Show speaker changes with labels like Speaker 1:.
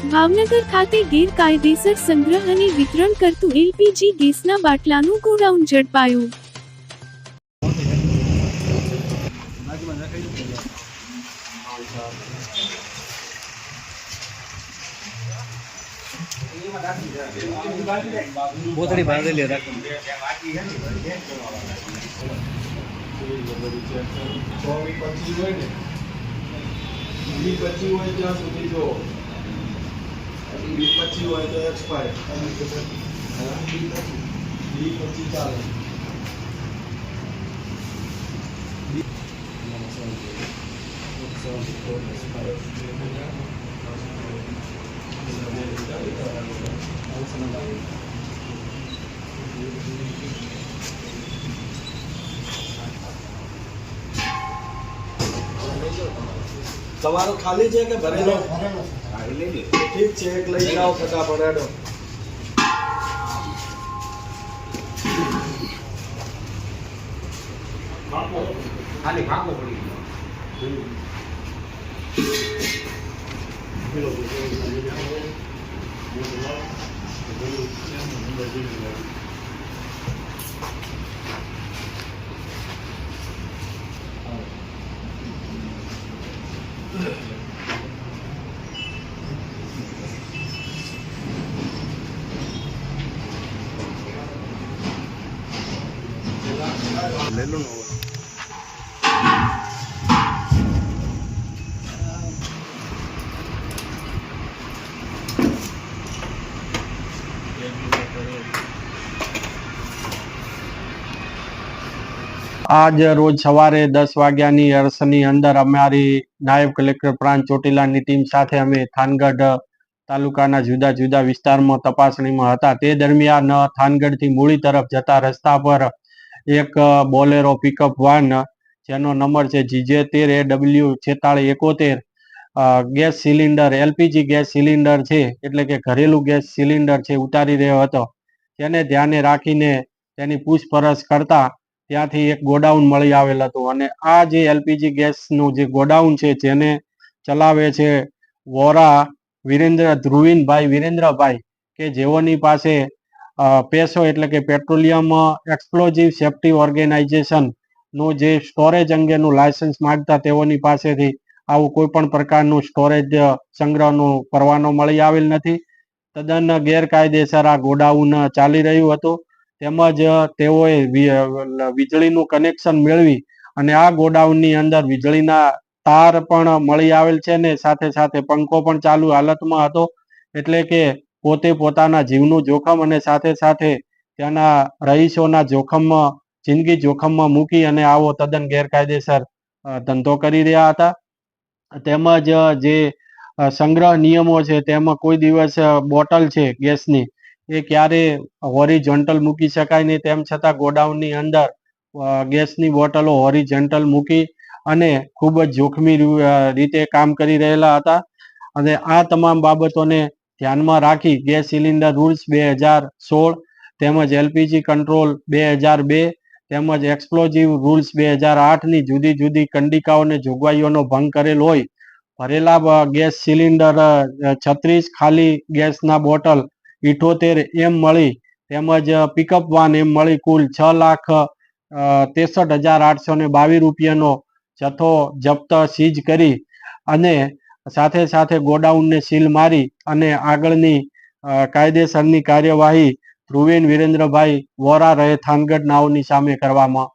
Speaker 1: ભાવનગર ખાતે ગેરકાયદેસર સંગ્રહ અને વિતરણ કરતું એલપીજી ગેસના બાટલાનું ગોડાઉન ઝડપાયું.
Speaker 2: बोतड़ी बांध ले रख
Speaker 3: તમારો ખાલી છે કે ભરેલો? ઠીક છે, એક લઈ જાઓ ફટાફટ. હેડો.
Speaker 2: खाली भागो पड़ी ले लो ना.
Speaker 4: આજ રોજ સવારે 10 વાગ્યાની અરસની અંદર અમારી નાયબ કલેક્ટર પ્રાંત ચોટીલાની ટીમ સાથે અમે થાનગઢ તાલુકાના જુદા જુદા વિસ્તારમાં તપાસણીમાં હતા. તે દરમિયાન થાનગઢથી મૂળી તરફ જતા રસ્તા પર એક બોલેરો પિકઅપ વાન જેનો નંબર છે GJ13AW4671 gas cylinder LPG gas cylinder છે એટલે કે ઘરેલું ગેસ સિલિન્ડર છે ઉતારી રહ્યો હતો. તેને ધ્યાને રાખીને તેની પૂછપરછ કરતા ત્યાંથી એક ગોડાઉન મળી આવેલ હતું અને આ જે એલપીજી ગેસનું જે ગોડાઉન છે જેને ચલાવે છે વોરા ધ્રુવીનભાઈ વિરેન્દ્રભાઈ કે જેઓની પાસે પેસો એટલે કે પેટ્રોલિયમ એક્સપ્લોઝિવ સેફ્ટી ઓર્ગેનાઇઝેશન નું જે સ્ટોરેજ અંગેનું લાયસન્સ માંગતા તેઓની પાસેથી આવું કોઈ પણ પ્રકારનું સ્ટોરેજ સંગ્રહનું પરવાનો મળી આવેલ નથી. તદ્દન ગેરકાયદેસર આ ગોડાઉન ચાલી રહ્યું હતું. તેમજ તેઓએ વીજળીનું કનેક્શન મેળવી અને આ ગોડાઉનની અંદર વીજળીના તાર પણ મળી આવેલ છે ને સાથે સાથે પંખો પણ ચાલુ હાલતમાં હતો. એટલે કે પોતે પોતાના જીવનું જોખમ અને સાથે સાથે ત્યાંના રહીશોના જોખમમાં જિંદગી જોખમમાં મૂકી અને આવો તદ્દન ગેરકાયદેસર ધંધો કરી રહ્યા હતા. તેમજ જે સંગ્રહ નિયમો છે તેમાં કોઈ દિવસ બોટલ છે ગેસની એ ક્યારે હોરિઝોન્ટલ મૂકી શકાય નહીં. તેમ છતાં ગોડાઉનની અંદર ગેસની બોટલો હોરિઝોન્ટલ મૂકી અને ખૂબ જ જોખમી રીતે કામ કરી રહેલા હતા. અને આ તમામ બાબતોને ધ્યાનમાં રાખી ગેસ સિલિન્ડર રૂલ્સ 2016 તેમજ એલપીજી કંટ્રોલ 2002 તેમજ એક્સપ્લોઝિવ રૂલ્સ 2008ની જુદી જુદી કંડિકાઓને જોગવાઈઓનો ભંગ કરેલ હોય ભરેલા ગેસ સિલિન્ડર 36 ખાલી ગેસના બોટલ 78 એમ મળી તેમજ પિકઅપ વાન એમ મળી કુલ 6,63,822 રૂપિયાનો જથ્થો જપ્ત સીઝ કરી અને સાથે સાથે ગોડાઉનને સીલ મારી અને આગળની કાયદેસરની કાર્યવાહી ધ્રુવીન વિરેન્દ્રભાઈ વોરા રહે થાનગઢ નાઓની સામે કરવામાં